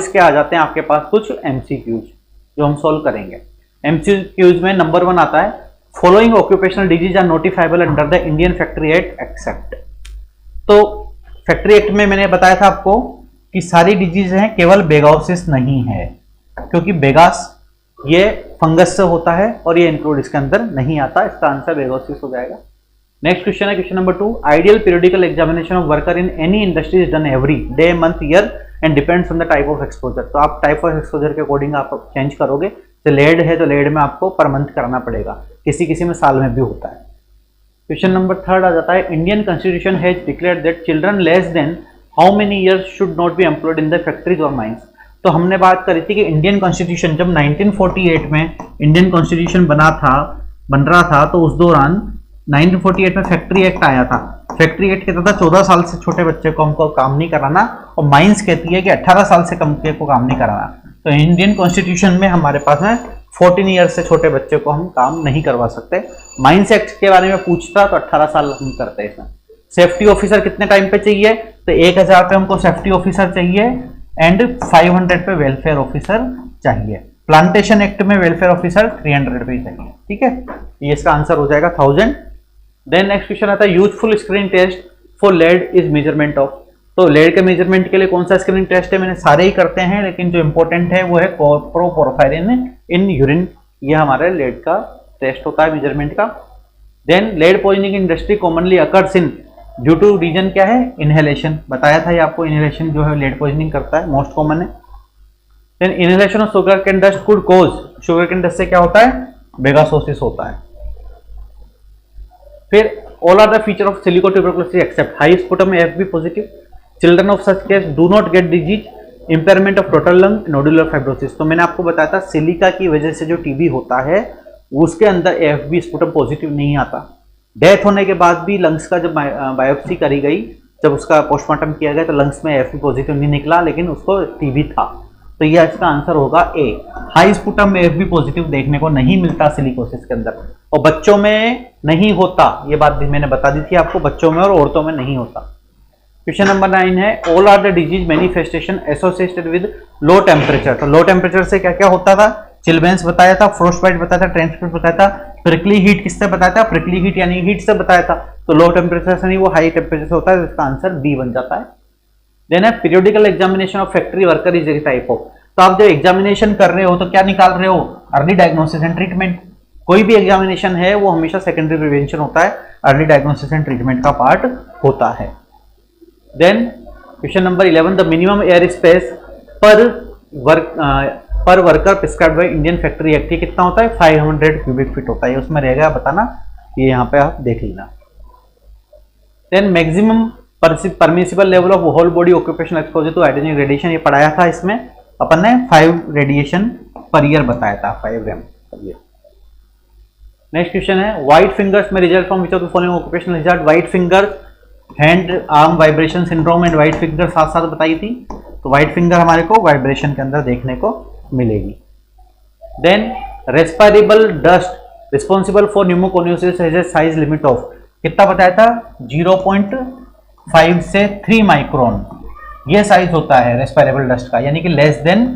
इसके आ जाते हैं आपके पास कुछ एमसीक्यूज जो हम सोल्व करेंगे। एमसीक्यूज में नंबर 1 आता है, following occupational disease are notifiable under the Indian factory act except. तो फैक्ट्री एक्ट में मैंने बताया था आपको कि सारी डिजीज हैं, केवल बेगाओसिस नहीं है, क्योंकि बेगास ये फंगस से होता है और ये इंक्लूड इसके अंदर नहीं आता। इसका आंसर बेगाओसिस हो जाएगा। नेक्स्ट क्वेश्चन है question number 2, ideal periodical examination of worker in any industry is done every day month year and depends on the type of exposure. तो आप टाइप ऑफ एक्सपोजर के अकॉर्डिंग आप चेंज करोगे। तो lead है तो lead में आपको पर मंथ करना पड़ेगा, किसी किसी में साल में भी होता है। क्वेश्चन नंबर 3 आ जाता है, Indian constitution has declared that children less than how many years should not be employed in the factories और माइंस। तो हमने बात करी थी कि इंडियन कॉन्स्टिट्यूशन जब 1948 में इंडियन कॉन्स्टिट्यूशन बन रहा था तो उस दौरान 1948 में फैक्ट्री एक्ट आया था। फैक्ट्री एक्ट कहता था 14 साल से छोटे बच्चे को हमको काम नहीं कराना, और माइंस कहती है कि 18 साल से कम के को काम नहीं कराना। तो इंडियन कॉन्स्टिट्यूशन में हमारे पास में 14 ईयर से छोटे बच्चे को हम काम नहीं करवा सकते। माइंस एक्ट के बारे में पूछता तो 18 साल हम करते हैं इसमें। सेफ्टी ऑफिसर कितने टाइम पे चाहिए, तो 1000 पे हमको सेफ्टी ऑफिसर चाहिए एंड 500 पे वेलफेयर ऑफिसर चाहिए। प्लांटेशन एक्ट में वेलफेयर ऑफिसर 300 पे चाहिए। ठीक है, ये इसका आंसर हो जाएगा 1000। देन नेक्स्ट क्वेश्चन आता है, useful screening test for lead is measurement of. तो लेड के मेजरमेंट के लिए कौन सा स्क्रीनिंग टेस्ट है, मैंने सारे ही करते हैं, लेकिन जो इंपॉर्टेंट है वो है प्रोपोरफायरिन इन यूरिन। ये हमारे लेड का टेस्ट होता है मेजरमेंट का। Then lead poisoning industry commonly occurs in due to reason क्या है, इनहेलेशन। बताया था ये आपको, इनहेलेशन जो है लेड पॉइजनिंग करता है, मोस्ट कॉमन है। Then inhalation of sugar cane dust could cause, sugar cane dust से क्या होता है, बेगासोसिस होता है। फिर all are the feature of silico tuberculosis except high sputum FB positive, children of such case do not get disease, impairment of total lung, nodular fibrosis. तो मैंने आपको बताया था सिलिका की वजह से जो टीबी होता है उसके अंदर एफबी स्पुटम पॉजिटिव नहीं आता। डेथ होने के बाद भी लंग्स का जब बायोप्सी करी गई, जब उसका पोस्टमार्टम किया गया तो लंग्स में एफबी पॉजिटिव नहीं निकला, लेकिन उसको टीबी था। तो यह इसका आंसर होगा ए, हाई स्पुटम में एफबी पॉजिटिव देखने को नहीं मिलता सिलिकोसिस के अंदर, और बच्चों में नहीं होता। ये बात भी मैंने बता दी थी आपको, बच्चों में और औरतों में नहीं होता। क्वेश्चन नंबर 9 है, all are the disease manifestation associated with low temperature. तो लो टेम्परेचर से क्या क्या होता था, चिलबेंस बताया था, फ्रोस्ट बाइट बताया था, ट्रांसमिट बताया था, प्रिकली हीट किससे बताया था, प्रिकली हीट यानी हीट से बताया था। तो लो टेम्परेचर से नहीं, वो हाई टेम्परेचर से होता है। इसका आंसर बी बन जाता है। देन है periodical examination of factory worker is a type of. तो आप जब एग्जामिनेशन कर रहे हो तो क्या निकाल रहे हो, अर्ली डायग्नोसिस एंड ट्रीटमेंट। कोई भी एग्जामिनेशन है वो हमेशा सेकेंडरी प्रिवेंशन होता है, अर्ली डायग्नोसिस एंड ट्रीटमेंट का पार्ट होता है। Then question number 11, the minimum air space पर worker prescribed by Indian factory act कितना होता है, 500 क्यूबिक फीट होता है। उसमें रहेगा बताना, ये यहाँ पे आप देख लेना। Then maximum permissible level of whole body occupational exposure to ionizing radiation, ये पढ़ाया था इसमें अपन ने, 5 रेडिएशन पर ईयर बताया था, 5 ग्राम पर ईयर। नेक्स्ट क्वेश्चन है, व्हाइट फिंगर्स में result from which of the following occupational hazard. White finger hand arm vibration syndrome and white finger साथ साथ बताई थी। तो व्हाइट फिंगर हमारे को वाइब्रेशन के अंदर देखने को मिलेगी। Then respirable dust responsible for pneumoconiosis has a size limit of, कितना बताया था, 0.5 से 3 माइक्रोन ये साइज होता है रेस्पिरेबल डस्ट का, यानी कि लेस देन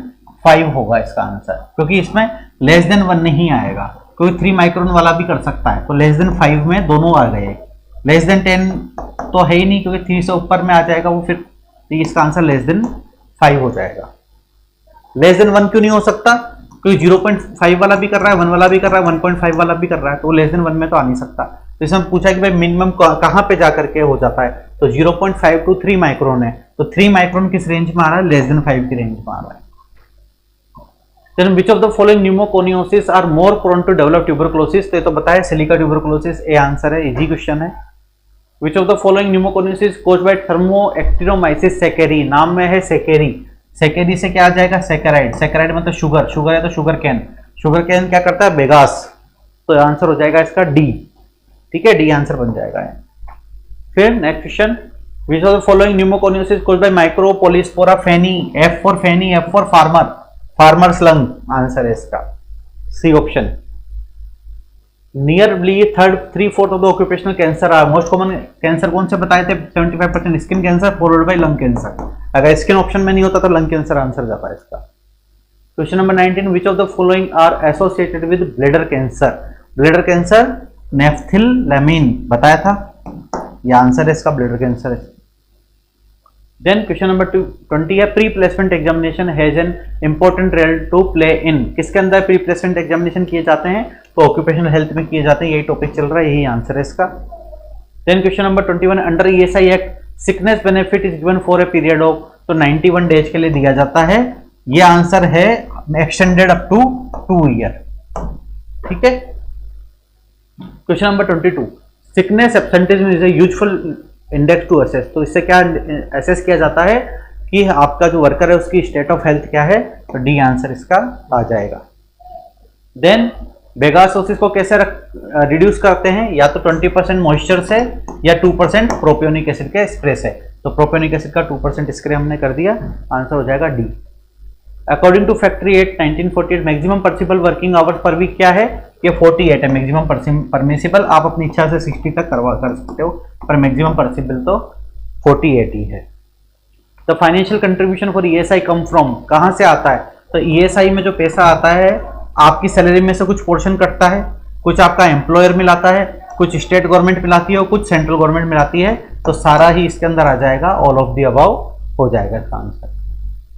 5 होगा इसका आंसर, क्योंकि इसमें लेस देन 1 नहीं आएगा, क्योंकि 3 माइक्रोन वाला भी कर सकता है। तो लेस देन 5 में दोनों आ गए, लेस देन 10 तो है ही नहीं, क्योंकि 3 से ऊपर में आ जाएगा वो, फिर इसका आंसर लेस देन 5 हो जाएगा। लेस देन 1 क्यों नहीं हो सकता, क्योंकि 0.5 वाला भी कर रहा है, 1 वाला भी कर रहा है, 1.5 वाला भी कर रहा है, तो लेस देन 1 में तो आ नहीं सकता। तो इसमें पूछा कि भाई मिनिमम कहां पे जाकर के हो जाता है, तो 0.5 to 3 माइक्रोन है, तो 3 माइक्रोन किस रेंज में आ रहा है, लेस देन 5 की रेंज में आ रहा है। Then which of the following pneumoconiosis are more prone to develop tuberculosis? तो बताया सिलिका ट्यूबरकुलोसिस, ए आंसर है, इजी क्वेश्चन है। Which of the following pneumoconiosis caused by thermoactinomyces सेकेरी, नाम में है सेकेरी, सेकेरी से क्या आ जाएगा, सेकेराइड, सेकेराइड मतलब शुगर, शुगर है तो शुगर कैन, शुगर कैन क्या करता है, बेगास, तो आंसर हो जाएगा इसका डी। ठीक है, डी आंसर बन जाएगा। फिर next question, which of the following pneumoconiosis caused by micropolyspora fani, F for fani, F for farmer, farmers lung answer है इसका, C option. Nearly 3/4 of the occupational cancer are most common cancer कौन से बताए थे? 75% skin cancer followed by lung cancer. अगर skin option में नहीं होता तो लंग कैंसर आंसर जाता है इसका। Question number 19, which of the following are associated with bladder cancer? Bladder cancer naphthylamine बताया था, ये आंसर है इसका, ब्लैडर कैंसर है। देन क्वेश्चन नंबर 20 है, pre placement examination has an important role to play in. किसके अंदर प्री प्लेसमेंट एग्जामिनेशन किए जाते हैं? तो ऑक्यूपेशनल हेल्थ में किए जाते हैं, यही टॉपिक चल रहा है, यही आंसर है इसका। Then question number 21, under ESI act sickness benefit is given for a period of, तो 91 डेज के लिए दिया जाता है, ये आंसर है एक्सटेंडेड अप टू 2 ईयर। ठीक है। Question number 22, sickness absenteeism is a useful index to assess, तो इससे क्या असेस किया जाता है कि आपका जो वर्कर है उसकी स्टेट ऑफ हेल्थ क्या है, तो डी आंसर इसका आ जाएगा। देन बेगासोसिस को कैसे रिड्यूस करते हैं? या तो 20% मॉइस्चर से या 2% प्रोपियोनिक एसिड के स्प्रे से, तो प्रोपियोनिक एसिड का 2% स्प्रे हमने कर दिया, आंसर हो जाएगा D. According to factory 8 1948 maximum permissible working hours per week क्या है? ये 48 है मैक्सिमम परमिसिबल, आप अपनी इच्छा से 60 तक कर सकते हो, पर मैक्सिमम परमिसिबल तो 48 ही है। तो financial contribution for ESI come from, कहां से आता है? तो ईएसआई में जो पैसा आता है आपकी सैलरी में से कुछ पोर्शन कटता है, कुछ आपका एम्प्लॉयर मिलाता है, कुछ स्टेट गवर्नमेंट मिलाती है और कुछ सेंट्रल गवर्नमेंट मिलाती है, तो सारा ही इसके अंदर आ जाएगा, ऑल ऑफ द अबव हो जाएगा इसका answer.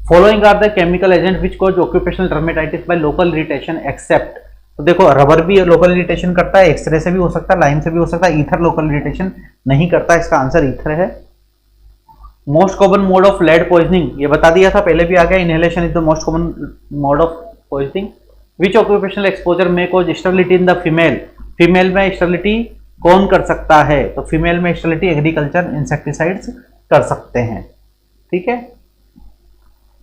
Following are the chemical agent which cause occupational dermatitis by local irritation except, तो देखो रबर भी लोकल इरिटेशन करता है, एक्सरे से भी हो सकता है, लाइम से भी हो सकता है, ईथर लोकल इरिटेशन नहीं करता, इसका आंसर ईथर है। Most common mode of lead poisoning, ये बता दिया था, पहले भी आ गया, inhalation is the most common mode of poisoning. Which occupational exposure में cause sterility in the female, female में स्टेरिलिटी कौन कर सकता है? तो फीमेल में स्टेरिलिटी एग्रीकल्चर इंसेक्टिसाइड्स कर सकते हैं। ठीक है।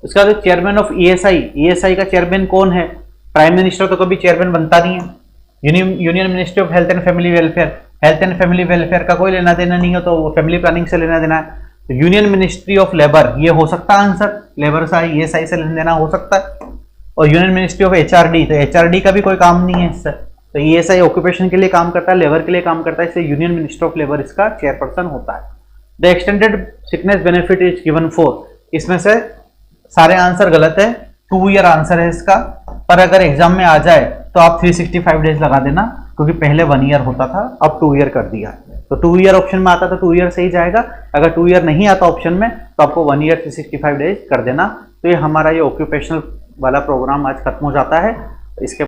उसका बाद चेयरमैन ऑफ ईएसआई, ईएसआई का चेयरमैन कौन है? प्राइम मिनिस्टर तो कभी चेयरमैन बनता नहीं है। Union ministry of health and family welfare, health and family welfare का कोई लेना देना नहीं है, तो वो फैमिली प्लानिंग से लेना देना है। तो यूनियन मिनिस्ट्री ऑफ लेबर, ये हो सकता है आंसर, लेबर से ईएसआई से लेना देना हो सकता है। और यूनियन मिनिस्ट्री ऑफ एचआरडी, तो एचआरडी का भी कोई काम नहीं है इससे, तो ईएसआई ऑक्यूपेशन के लिए काम करता है, लेबर के लिए काम करता है, इससे यूनियन मिनिस्टर ऑफ लेबर इसका चेयरपर्सन होता है। The extended sickness benefit is given for, इसमें से सारे आंसर गलत है, 2 ईयर आंसर है इसका, पर अगर एग्जाम में आ जाए तो आप 365 डेज लगा देना, क्योंकि पहले 1 ईयर होता था, अब 2 ईयर कर दिया, तो 2 ईयर ऑप्शन में आता था, 2 ईयर सही जाएगा। अगर 2 ईयर नहीं आता ऑप्शन में तो आपको 1 ईयर 365 डेज कर देना। तो ये हमारा ये ऑक्यूपेशनल वाला प्रोग्राम आज खत्म हो जाता है। इसके